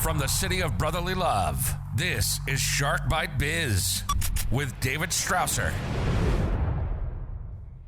From the city of brotherly love, this is Shark Bite Biz with David Strausser.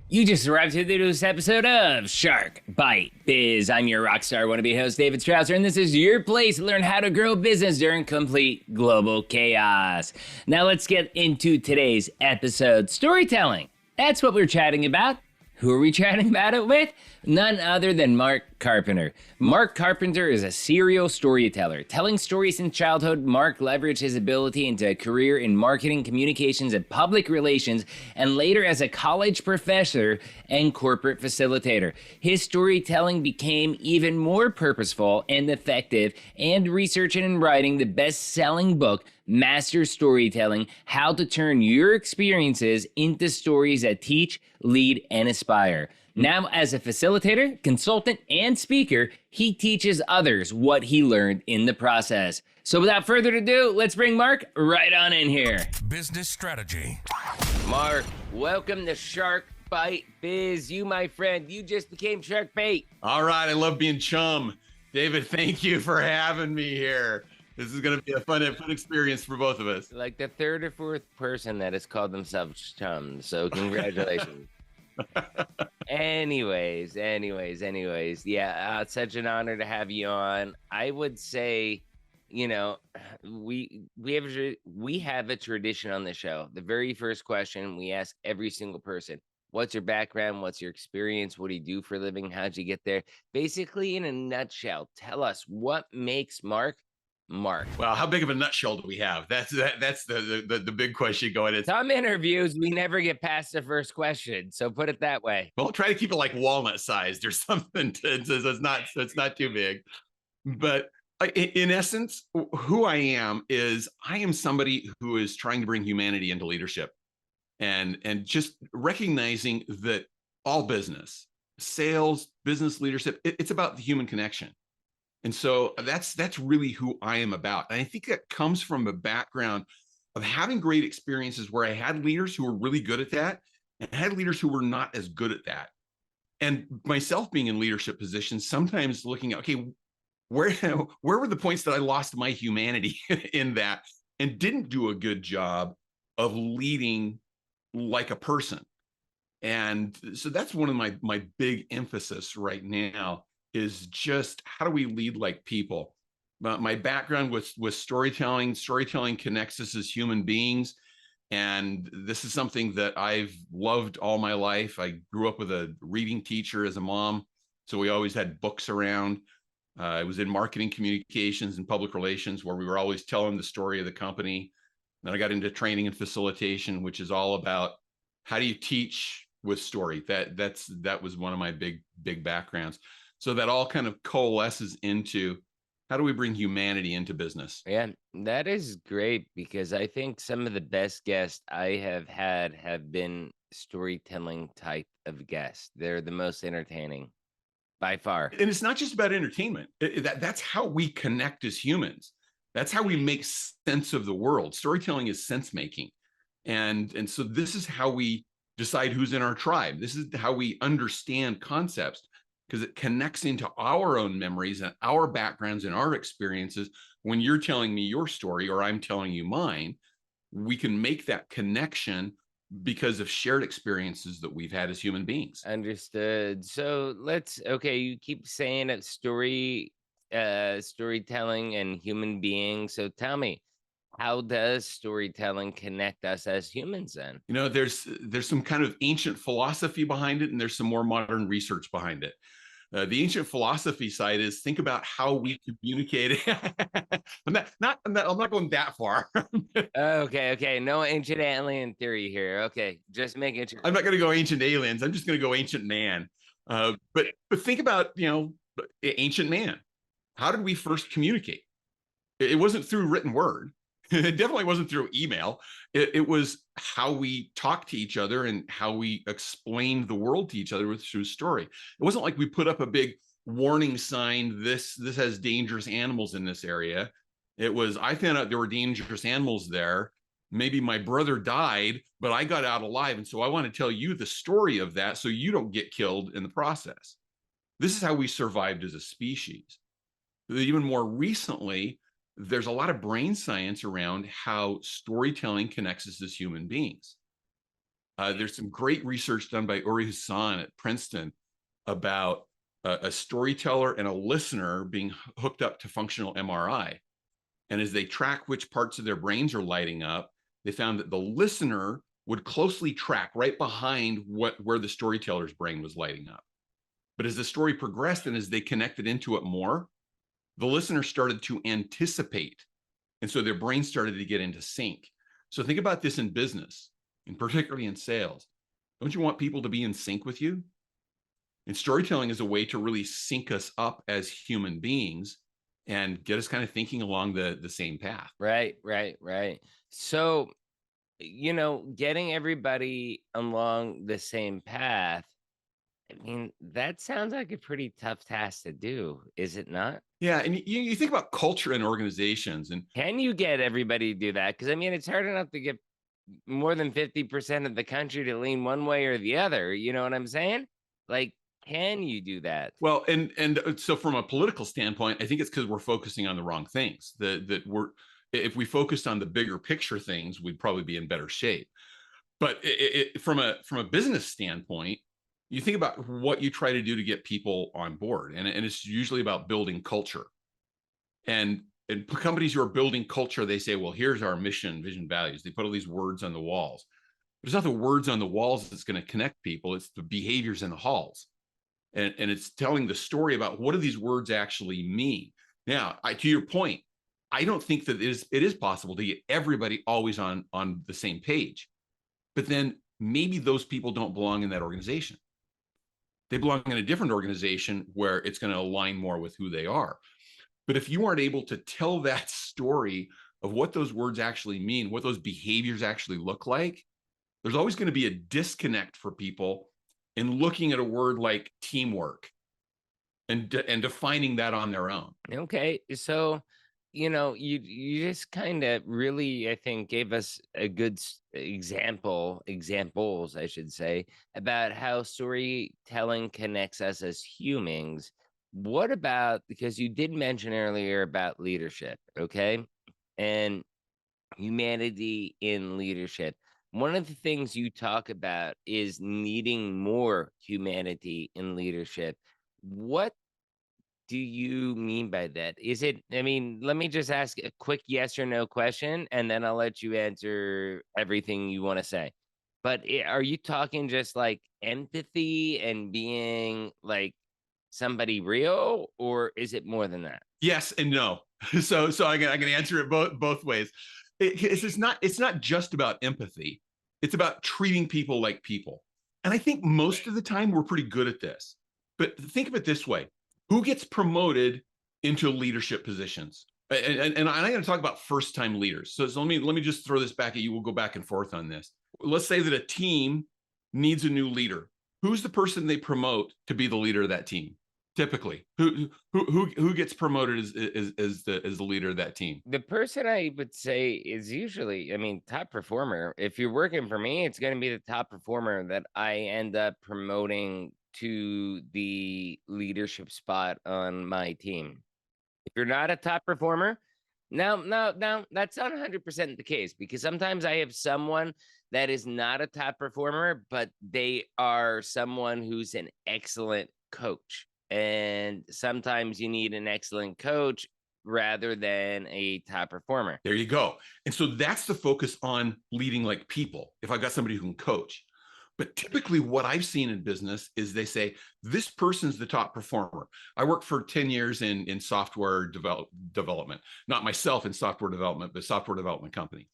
You just arrived to the newest episode of Shark Bite Biz. I'm your rockstar wannabe host, David Strausser, and this is your place to learn how to grow business during complete global chaos. Now let's get into today's episode. Storytelling. That's what we're chatting about. Who are we chatting about it with? None other than Mark Carpenter. Mark Carpenter is a serial storyteller. Telling stories since childhood, Mark leveraged his ability into a career in marketing, communications, and public relations, and later as a college professor and corporate facilitator. His storytelling became even more purposeful and effective, and researching and writing the best-selling book, Master Storytelling: How to Turn Your Experiences into Stories That Teach, Lead, and Inspire. Now, as a facilitator, consultant, and speaker, he teaches others what he learned in the process. So without further ado, let's bring Mark right on in here. Business strategy. Mark, welcome to Shark Bite Biz. You, my friend, you just became Shark Bait. All right, I love being chum. David, thank you for having me here. This is going to be a fun experience for both of us. Like the third or fourth person that has called themselves chum, so congratulations. Anyways. Yeah, it's such an honor to have you on. I would say, you know, we have a tradition on the show. The very first question we ask every single person: what's your background? What's your experience? What do you do for a living? How'd you get there? Basically, in a nutshell, tell us what makes Mark. Well, how big of a nutshell do we have? That's the big question going into some interviews. We never get past the first question, so put it that way. Well, try to keep it like walnut sized or something. It's not too big. But in essence, who I am somebody who is trying to bring humanity into leadership, and just recognizing that all business, sales, business leadership, it's about the human connection. And so that's really who I am about. And I think that comes from a background of having great experiences where I had leaders who were really good at that and I had leaders who were not as good at that. And myself being in leadership positions, sometimes looking at, okay, where were the points that I lost my humanity in that and didn't do a good job of leading like a person. And so that's one of my big emphasis right now, is just how do we lead like people. My background with storytelling connects us as human beings. And this is something that I've loved all my life. I grew up with a reading teacher as a mom, so we always had books around. I was in marketing, communications, and public relations, where we were always telling the story of the company. Then I got into training and facilitation, which is all about how do you teach with story. That was one of my big backgrounds. So that all kind of coalesces into how do we bring humanity into business? Yeah, that is great, because I think some of the best guests I have had have been storytelling type of guests. They're the most entertaining by far. And it's not just about entertainment. That's how we connect as humans. That's how we make sense of the world. Storytelling is sense making. And so this is how we decide who's in our tribe. This is how we understand concepts, because it connects into our own memories and our backgrounds and our experiences. When you're telling me your story or I'm telling you mine, we can make that connection because of shared experiences that we've had as human beings. Understood. So you keep saying that storytelling and human beings. So tell me, how does storytelling connect us as humans then? You know, there's some kind of ancient philosophy behind it, and there's some more modern research behind it. The ancient philosophy side is think about how we communicate. I'm not going that far. Okay. No ancient alien theory here. Okay, just making sure. I'm not going to go ancient aliens. I'm just going to go ancient man. But think about, ancient man. How did we first communicate? It wasn't through written word. It definitely wasn't through email. It was how we talked to each other and how we explained the world to each other through story. It wasn't like we put up a big warning sign, this has dangerous animals in this area. It was, I found out there were dangerous animals there. Maybe my brother died, but I got out alive. And so I want to tell you the story of that so you don't get killed in the process. This is how we survived as a species. Even more recently, there's a lot of brain science around how storytelling connects us as human beings. There's some great research done by Uri Hassan at Princeton about a storyteller and a listener being hooked up to functional MRI. And as they track which parts of their brains are lighting up, they found that the listener would closely track right behind where the storyteller's brain was lighting up. But as the story progressed and as they connected into it more, the listener started to anticipate. And so their brain started to get into sync. So think about this in business, and particularly in sales. Don't you want people to be in sync with you? And storytelling is a way to really sync us up as human beings and get us kind of thinking along the same path. Right. So, getting everybody along the same path, I mean, that sounds like a pretty tough task to do, is it not? Yeah, and you think about culture in organizations, and Can you get everybody to do that? Because I mean, it's hard enough to get more than 50% of the country to lean one way or the other. You know what I'm saying? Like, can you do that? well, and so from a political standpoint, I think it's because we're focusing on the wrong things. If we focused on the bigger picture things, we'd probably be in better shape. But from a business standpoint, you think about what you try to do to get people on board, and it's usually about building culture. And companies who are building culture, they say, well, here's our mission, vision, values. They put all these words on the walls. But it's not the words on the walls that's going to connect people. It's the behaviors in the halls. And it's telling the story about what do these words actually mean. Now, to your point, I don't think that it is possible to get everybody always on the same page. But then maybe those people don't belong in that organization. They belong in a different organization where it's going to align more with who they are. But if you aren't able to tell that story of what those words actually mean, what those behaviors actually look like, there's always going to be a disconnect for people in looking at a word like teamwork and defining that on their own. Okay, so you just kind of really, I think, gave us a good examples, I should say, about how storytelling connects us as humans. What about, because you did mention earlier about leadership, okay, and humanity in leadership. One of the things you talk about is needing more humanity in leadership. What do you mean by that? Is it, I mean, let me just ask a quick yes or no question, and then I'll let you answer everything you want to say. But are you talking just like empathy and being like somebody real, or is it more than that? Yes and no. So I can answer it both ways. It's not just about empathy. It's about treating people like people. And I think most of the time we're pretty good at this. But think of it this way. Who gets promoted into leadership positions? And I'm going to talk about first-time leaders. So let me just throw this back at you. We'll go back and forth on this. Let's say that a team needs a new leader. Who's the person they promote to be the leader of that team? Typically, who gets promoted as the leader of that team? The person I would say is usually, I mean, top performer. If you're working for me, it's going to be the top performer that I end up promoting to the leadership spot on my team. If you're not a top performer, no, that's not 100% the case, because sometimes I have someone that is not a top performer, but they are someone who's an excellent coach. And sometimes you need an excellent coach rather than a top performer. There you go. And so that's the focus on leading like people. If I've got somebody who can coach. But typically what I've seen in business is they say, this person's the top performer. I worked for 10 years in software development, not myself in software development, but software development company.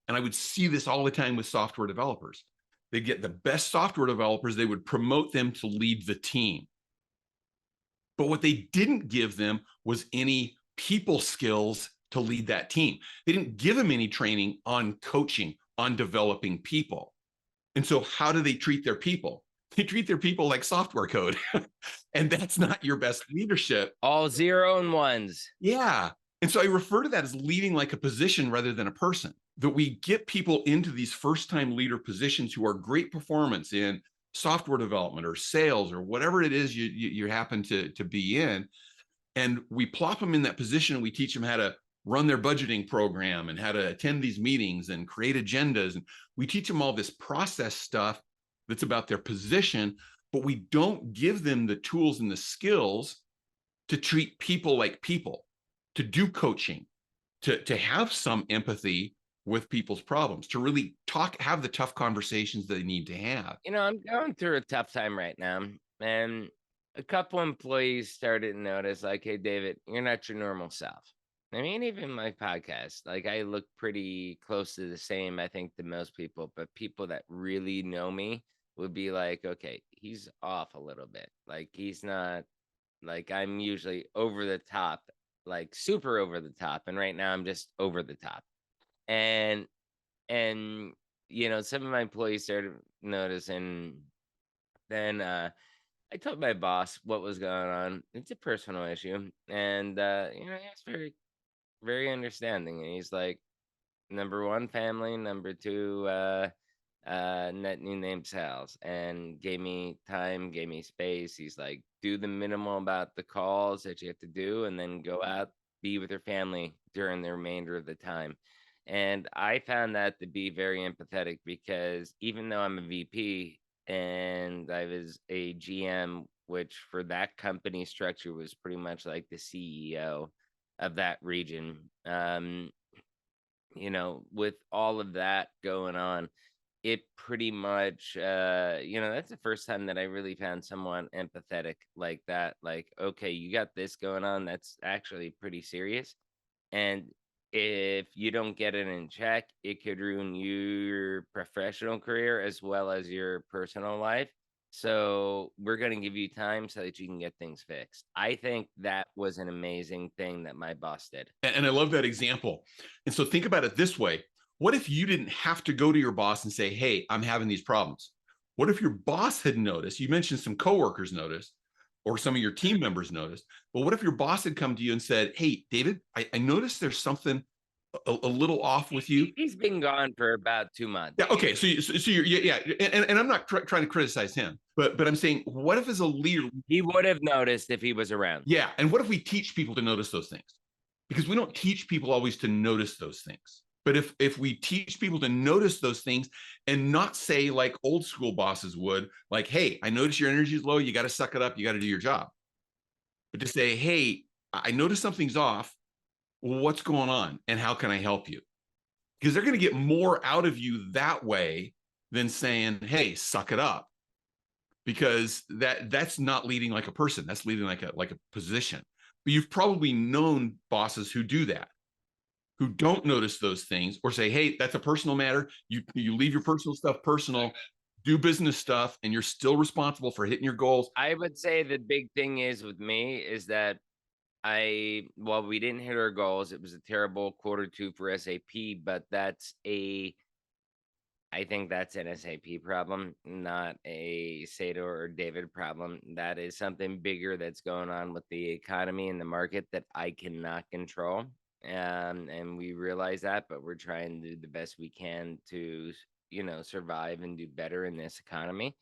And I would see this all the time with software developers. They'd get the best software developers, they would promote them to lead the team. But what they didn't give them was any people skills to lead that team. They didn't give them any training on coaching, on developing people. And so how do they treat their people? They treat their people like software code. And that's not your best leadership. All 0 and 1s. Yeah. And so I refer to that as leading like a position rather than a person. That we get people into these first-time leader positions who are great performance in software development or sales or whatever it is you happen to be in. And we plop them in that position and we teach them how to run their budgeting program and how to attend these meetings and create agendas. And we teach them all this process stuff that's about their position, but we don't give them the tools and the skills to treat people like people, to do coaching, to have some empathy with people's problems, to really have the tough conversations that they need to have. I'm going through a tough time right now, and a couple employees started to notice, like, hey, David, you're not your normal self. I mean, even my podcast, like, I look pretty close to the same, I think, to most people, but people that really know me would be like, okay, he's off a little bit. Like, he's not, like, I'm usually over the top, like super over the top. And right now I'm just over the top. And, some of my employees started noticing. Then, I told my boss what was going on. It's a personal issue. And, he was very, very understanding. And he's like, number one, family. Number two, net new name sales, and gave me time, gave me space. He's like, do the minimal about the calls that you have to do, and then go out, be with your family during the remainder of the time. And I found that to be very empathetic, because even though I'm a VP and I was a GM, which for that company structure was pretty much like the CEO of that region, with all of that going on, it pretty much, that's the first time that I really found someone empathetic like that. Like, okay, you got this going on. That's actually pretty serious. And if you don't get it in check, it could ruin your professional career as well as your personal life. So we're going to give you time so that you can get things fixed. I think that was an amazing thing that my boss did. And I love that example. And so think about it this way. What if you didn't have to go to your boss and say, hey, I'm having these problems? What if your boss had noticed? You mentioned some coworkers noticed, or some of your team members noticed. But what if your boss had come to you and said, hey, David, I noticed there's something a little off with you. He's been gone for about 2 months. Yeah. Okay. So you're, yeah. And I'm not trying to criticize him, but I'm saying, what if as a leader, he would have noticed if he was around? Yeah. And what if we teach people to notice those things? Because we don't teach people always to notice those things. But if we teach people to notice those things and not say like old school bosses would, like, hey, I notice your energy is low. You got to suck it up. You got to do your job. But to say, hey, I notice something's off. What's going on? And how can I help you? Because they're going to get more out of you that way than saying, hey, suck it up. Because that's not leading like a person. That's leading like a position. But you've probably known bosses who do that, who don't notice those things, or say, hey, that's a personal matter. You leave your personal stuff personal, do business stuff, and you're still responsible for hitting your goals. I would say the big thing is with me is that while we didn't hit our goals, it was a terrible Q2 for SAP, but I think that's an SAP problem, not a Sato or David problem. That is something bigger that's going on with the economy and the market that I cannot control. And we realize that, but we're trying to do the best we can to, survive and do better in this economy,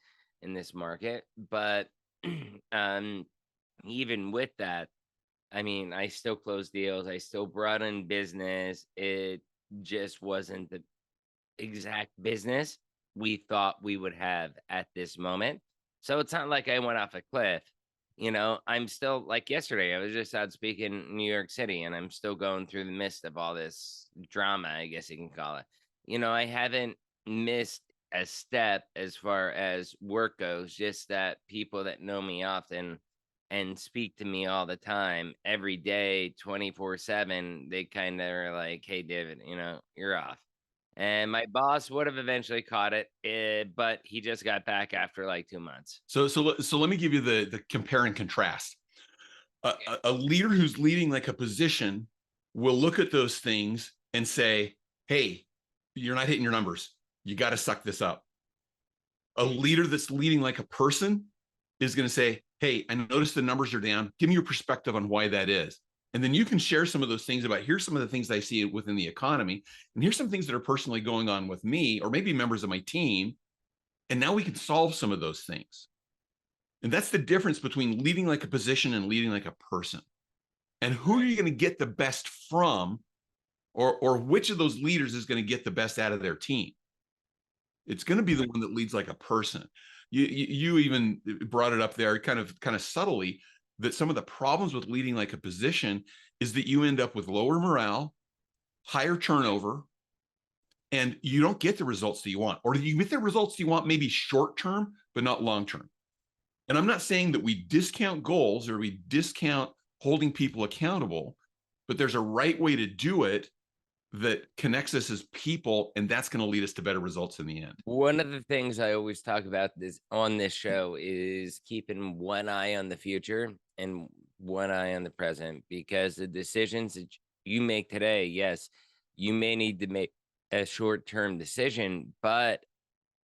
in this market. But even with that, I mean, I still closed deals. I still brought in business. It just wasn't the exact business we thought we would have at this moment. So it's not like I went off a cliff. I'm still, like yesterday, I was just out speaking in New York City, and I'm still going through the midst of all this drama, I guess you can call it. I haven't missed a step as far as work goes, just that people that know me often and speak to me all the time, every day, 24/7, they kind of are like, hey, David, you're off. And my boss would have eventually caught it, but he just got back after like 2 months. So let me give you the compare and contrast. A leader who's leading like a position will look at those things and say, hey, you're not hitting your numbers. You got to suck this up. A leader that's leading like a person is going to say, hey, I noticed the numbers are down. Give me your perspective on why that is. And then you can share some of those things about, here's some of the things I see within the economy. And here's some things that are personally going on with me, or maybe members of my team. And now we can solve some of those things. And that's the difference between leading like a position and leading like a person. And who are you going to get the best from or which of those leaders is going to get the best out of their team? It's going to be the one that leads like a person. You even brought it up there kind of subtly, that some of the problems with leading like a position is that you end up with lower morale, higher turnover, and you don't get the results that you want. Or you get the results you want maybe short term, but not long term. And I'm not saying that we discount goals or we discount holding people accountable, but there's a right way to do it that connects us as people, and that's going to lead us to better results in the end. One of the things I always talk about on this show is keeping one eye on the future and one eye on the present, because the decisions that you make today, yes, you may need to make a short-term decision, but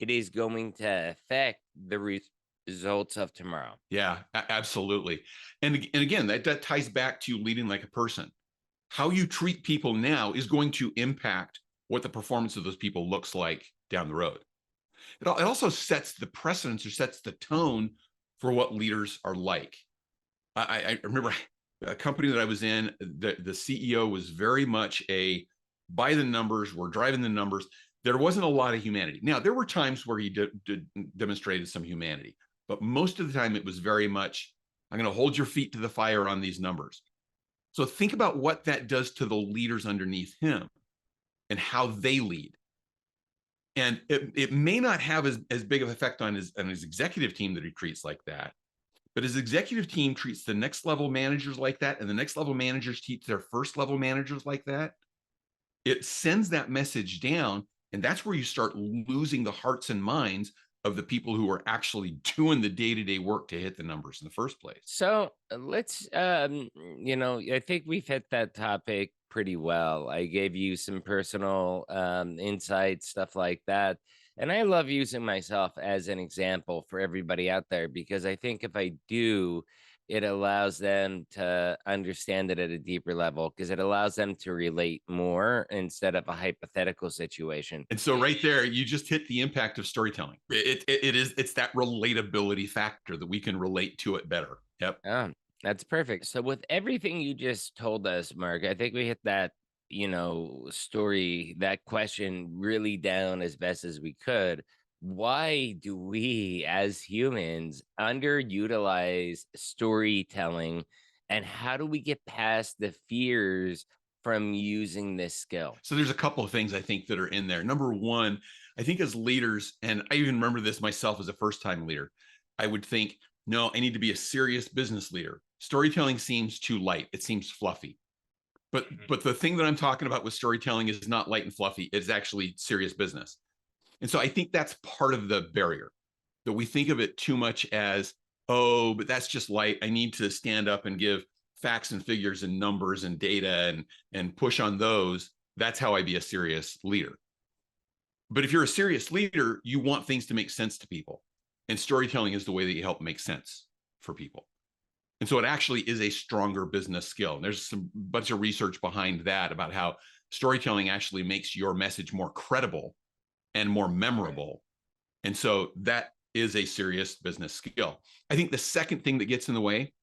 it is going to affect the results of tomorrow. Yeah, absolutely. And again, that ties back to leading like a person. How you treat people now is going to impact what the performance of those people looks like down the road. It also sets the precedence or sets the tone for what leaders are like. I remember a company that I was in, the CEO was very much a by the numbers, we're driving the numbers. There wasn't a lot of humanity. Now, there were times where he demonstrated some humanity, but most of the time it was very much, I'm going to hold your feet to the fire on these numbers. So think about what that does to the leaders underneath him and how they lead. And it may not have as big of an effect on his executive team that he treats like that, but his executive team treats the next level managers like that, and the next level managers teach their first level managers like that. It sends that message down, and that's where you start losing the hearts and minds of the people who are actually doing the day-to-day work to hit the numbers in the first place. So let's, I think we've hit that topic pretty well. I gave you some personal insights, stuff like that. And I love using myself as an example for everybody out there, because I think if I do, it allows them to understand it at a deeper level, because it allows them to relate more instead of a hypothetical situation. And so right there, you just hit the impact of storytelling. It's that relatability factor that we can relate to it better. Yep. That's perfect. So with everything you just told us, Mark, I think we hit that, that question really down as best as we could. Why do we as humans underutilize storytelling, and how do we get past the fears from using this skill? So there's a couple of things I think that are in there. Number one, I think as leaders, and I even remember this myself as a first-time leader, I would think, no, I need to be a serious business leader. Storytelling seems too light. It seems fluffy. But the thing that I'm talking about with storytelling is not light and fluffy. It's actually serious business. And so I think that's part of the barrier, that we think of it too much as, oh, but that's just light. I need to stand up and give facts and figures and numbers and data and push on those. That's how I be a serious leader. But if you're a serious leader, you want things to make sense to people. And storytelling is the way that you help make sense for people. And so it actually is a stronger business skill. And there's some bunch of research behind that about how storytelling actually makes your message more credible and more memorable. And so that is a serious business skill. I think the second thing that gets in the way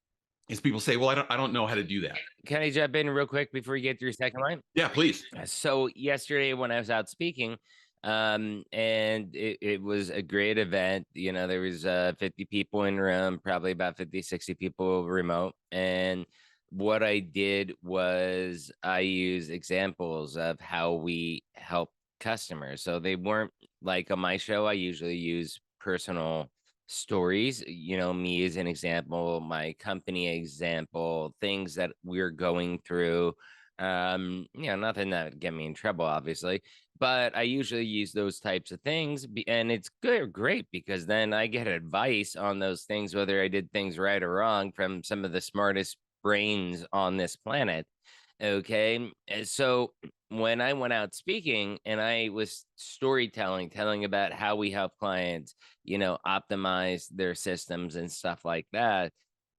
is people say, well, I don't know how to do that. Can I jump in real quick before you get to your second line? Yeah, please. So yesterday when I was out speaking, and it was a great event. There was 50 people in the room, probably about 50, 60 people remote. And what I did was I used examples of how we help customers. So they weren't like on my show. I usually use personal stories, me as an example, my company example, things that we're going through. Nothing that would get me in trouble, obviously, but I usually use those types of things, and it's great, because then I get advice on those things, whether I did things right or wrong, from some of the smartest brains on this planet. Okay. And so when I went out speaking and I was telling about how we help clients, optimize their systems and stuff like that,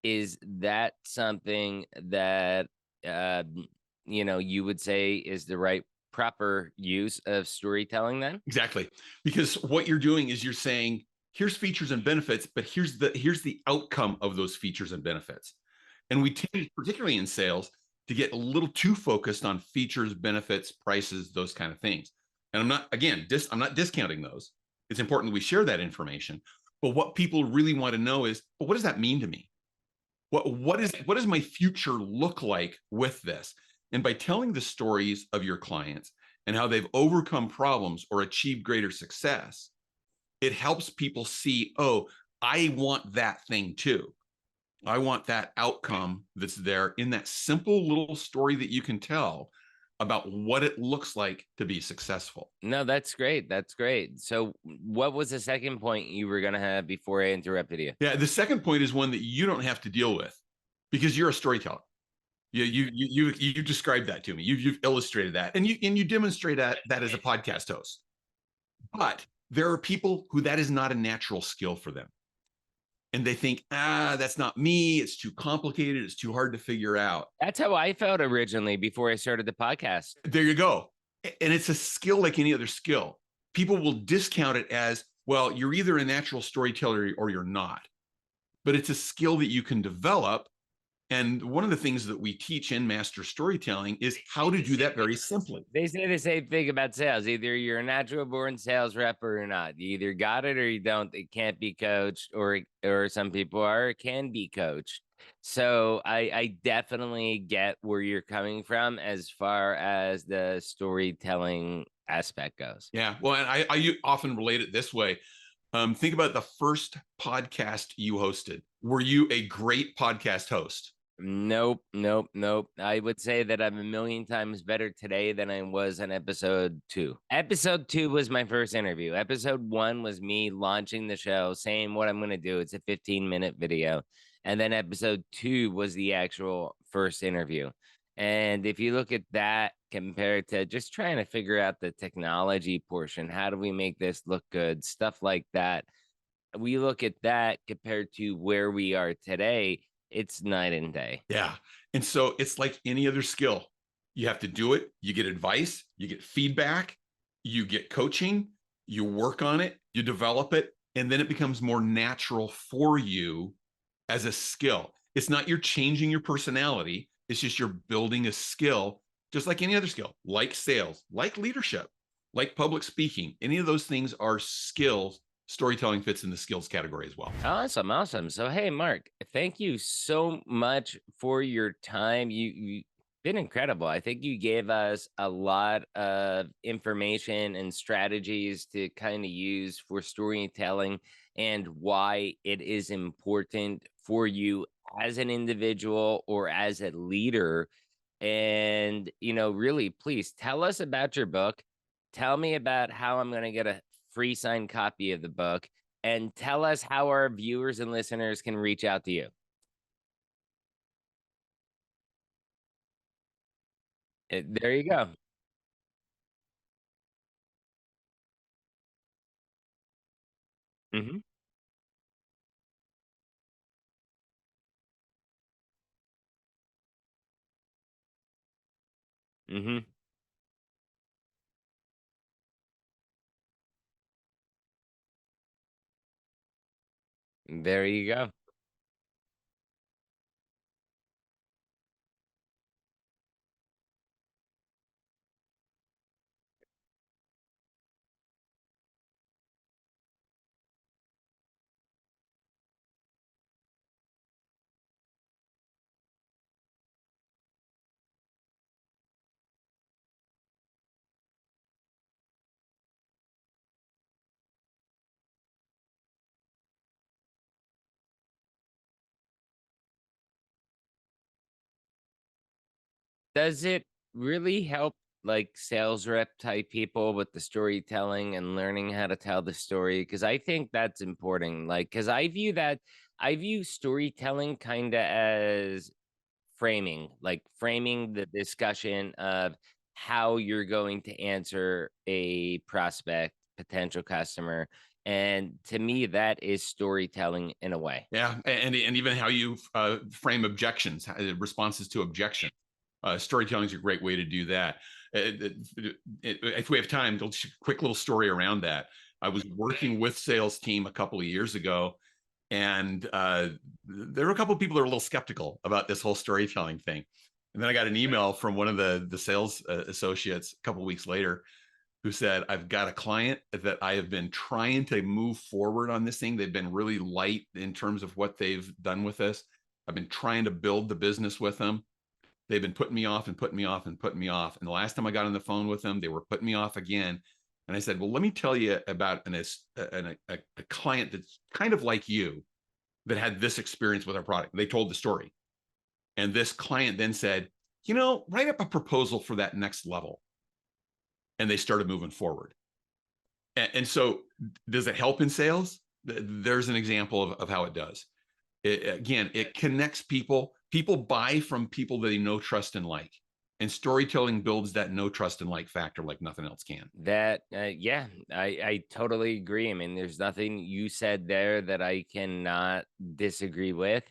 is that something that, you would say is the right proper use of storytelling then? Exactly. Because what you're doing is you're saying, here's features and benefits, but here's the outcome of those features and benefits. And we tend, particularly in sales, to get a little too focused on features, benefits, prices, those kind of things. And I'm not, again, I'm not discounting those. It's important that we share that information. But what people really want to know is, well, what does that mean to me? What does my future look like with this? And by telling the stories of your clients and how they've overcome problems or achieved greater success, it helps people see, oh, I want that thing too. I want that outcome that's there in that simple little story that you can tell about what it looks like to be successful. No, that's great. That's great. So, what was the second point you were going to have before I interrupted you? Yeah, the second point is one that you don't have to deal with because you're a storyteller. You described that to me. You've illustrated that, and you demonstrate that as a podcast host. But there are people who that is not a natural skill for them. And they think, that's not me. It's too complicated. It's too hard to figure out. That's how I felt originally before I started the podcast. There you go. And it's a skill like any other skill. People will discount it as, well, you're either a natural storyteller or you're not. But it's a skill that you can develop. And one of the things that we teach in Master Storytelling is how to do that very simply. They say the same thing about sales. Either you're a natural born sales rep or you're not. You either got it or you don't. It can't be coached, or some people are, it can be coached. So I definitely get where you're coming from as far as the storytelling aspect goes. Yeah. Well, and I often relate it this way. Think about the first podcast you hosted. Were you a great podcast host? Nope. I would say that I'm a million times better today than I was in episode 2. Episode 2 was my first interview. Episode 1 was me launching the show, saying what I'm going to do. It's a 15-minute video. And then episode 2 was the actual first interview. And if you look at that compared to just trying to figure out the technology portion, how do we make this look good, stuff like that, we look at that compared to where we are today, it's night and day. Yeah. And so it's like any other skill. You have to do it. You get advice, you get feedback, you get coaching, you work on it, you develop it, and then it becomes more natural for you as a skill. It's not you're changing your personality. It's just you're building a skill, just like any other skill, like sales, like leadership, like public speaking. Any of those things are skills. Storytelling fits in the skills category as well. Awesome. So, hey, Mark, thank you so much for your time. You've been incredible. I think you gave us a lot of information and strategies to kind of use for storytelling and why it is important for you as an individual or as a leader. And, really, please tell us about your book. Tell me about how I'm going to get a free signed copy of the book, and tell us how our viewers and listeners can reach out to you. There you go. Mm-hmm. Mm-hmm. There you go. Does it really help like sales rep type people with the storytelling and learning how to tell the story? Because I think that's important. Like, because I view storytelling kind of as like framing the discussion of how you're going to answer a prospect, potential customer. And to me, that is storytelling in a way. Yeah. And even how you frame objections, responses to objections. Storytelling is a great way to do that. If we have time, a quick little story around that. I was working with sales team a couple of years ago, and there were a couple of people that were a little skeptical about this whole storytelling thing. And then I got an email from one of the sales associates a couple of weeks later who said, I've got a client that I have been trying to move forward on this thing. They've been really light in terms of what they've done with this. I've been trying to build the business with them. They've been putting me off and putting me off and putting me off. And the last time I got on the phone with them, they were putting me off again. And I said, well, let me tell you about a client that's kind of like you that had this experience with our product. They told the story. And this client then said, write up a proposal for that next level. And they started moving forward. And so does it help in sales? There's an example of how it does. It connects people. People buy from people that they know, trust, and like. And storytelling builds that know, trust, and like factor like nothing else can. I totally agree. I mean, there's nothing you said there that I cannot disagree with.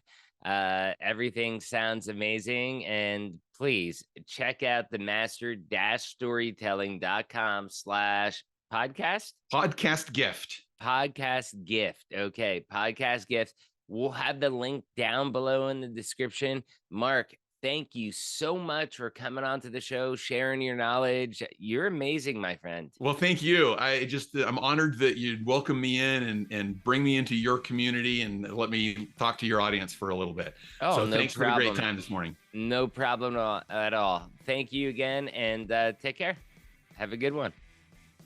Everything sounds amazing. And please check out the master-storytelling.com/podcast. Podcast gift. Podcast gift. Okay. Podcast gift. We'll have the link down below in the description. Mark, thank you so much for coming on to the show, sharing your knowledge. You're amazing, my friend. Well, thank you. I'm honored that you'd welcome me in and bring me into your community and let me talk to your audience for a little bit. So no thanks problem. for the great time this morning. No problem at all. Thank you again, and take care. Have a good one.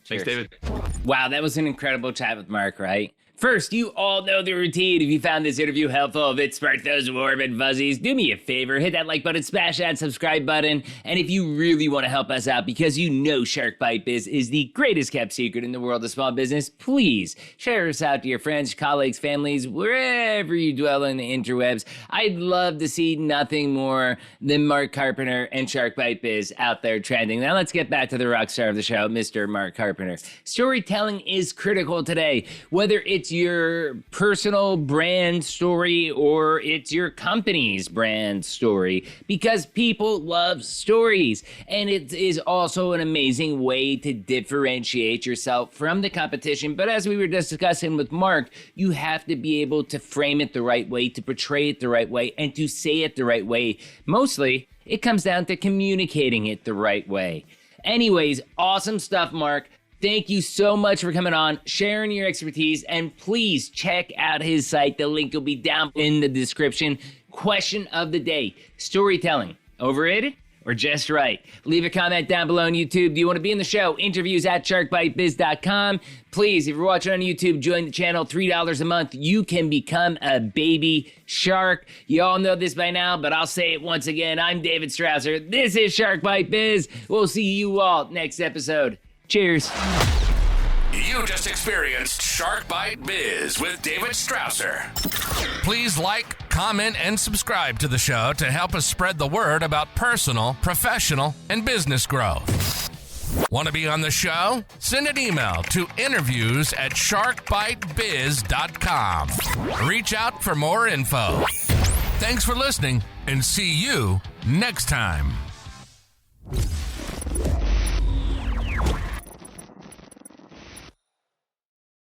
Cheers. Thanks, David. Wow, that was an incredible chat with Mark, right? First, you all know the routine. If you found this interview helpful, if it sparked those warm and fuzzies, do me a favor, hit that like button, smash that subscribe button. And if you really want to help us out, because you know Shark Bite Biz is the greatest kept secret in the world of small business, please share us out to your friends, colleagues, families, wherever you dwell in the interwebs. I'd love to see nothing more than Mark Carpenter and Shark Bite Biz out there trending. Now let's get back to the rock star of the show, Mr. Mark Carpenter. Storytelling is critical today, whether it's your personal brand story or it's your company's brand story, because people love stories. And it is also an amazing way to differentiate yourself from the competition. But as we were discussing with Mark, you have to be able to frame it the right way, to portray it the right way, and to say it the right way. Mostly, it comes down to communicating it the right way. Anyways, awesome stuff, Mark. Thank you so much for coming on, sharing your expertise, and please check out his site. The link will be down in the description. Question of the day: storytelling, overrated or just right? Leave a comment down below on YouTube. Do you want to be in the show? Interviews at sharkbitebiz.com. Please, if you're watching on YouTube, join the channel. $3 a month. You can become a baby shark. You all know this by now, but I'll say it once again. I'm David Strausser. This is Shark Bite Biz. We'll see you all next episode. Cheers. You just experienced Shark Bite Biz with David Strausser. Please like, comment, and subscribe to the show to help us spread the word about personal, professional, and business growth. Want to be on the show? Send an email to interviews@sharkbitebiz.com. Reach out for more info. Thanks for listening, and see you next time.